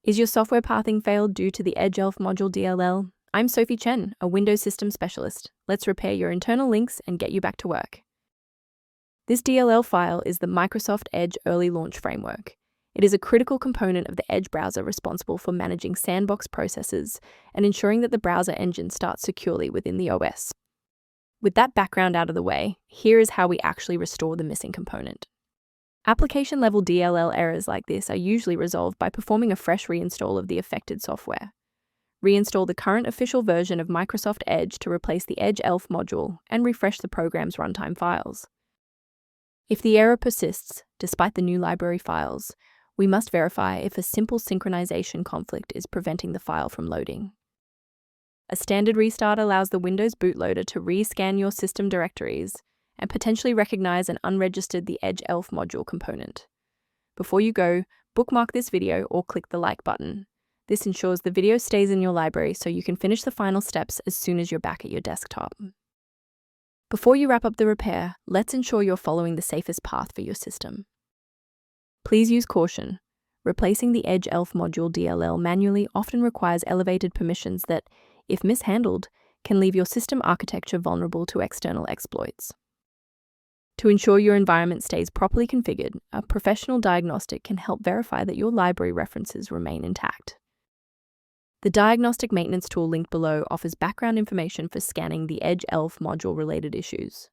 Is your software pathing failed due to the Edge ELF module DLL? I'm Sophie Chen, a Windows Systems Specialist. Let's repair your internal links and get you back to work. This DLL file is the Microsoft Edge Early Launch Framework. It is a critical component of the Edge browser responsible for managing sandbox processes and ensuring that the browser engine starts securely within the OS. With that background out of the way, here is how we actually restore the missing component. Application-level DLL errors like this are usually resolved by performing a fresh reinstall of the affected software. Reinstall the current official version of Microsoft Edge to replace the Edge ELF module and refresh the program's runtime files. If the error persists, despite the new library files, we must verify if a simple synchronization conflict is preventing the file from loading. A standard restart allows the Windows bootloader to re-scan your system directories and potentially recognize and unregistered the Edge ELF module component. Before you go, bookmark this video or click the like button. This ensures the video stays in your library so you can finish the final steps as soon as you're back at your desktop. Before you wrap up the repair, let's ensure you're following the safest path for your system. Please use caution. Replacing the Edge ELF module DLL manually often requires elevated permissions that, if mishandled, can leave your system architecture vulnerable to external exploits. To ensure your environment stays properly configured, a professional diagnostic can help verify that your library references remain intact. The diagnostic maintenance tool linked below offers background information for scanning the Edge ELF module-related issues.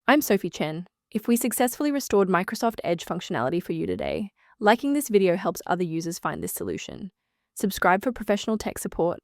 I'm Sophie Chen. If we successfully restored Microsoft Edge functionality for you today, liking this video helps other users find this solution. Subscribe for professional tech support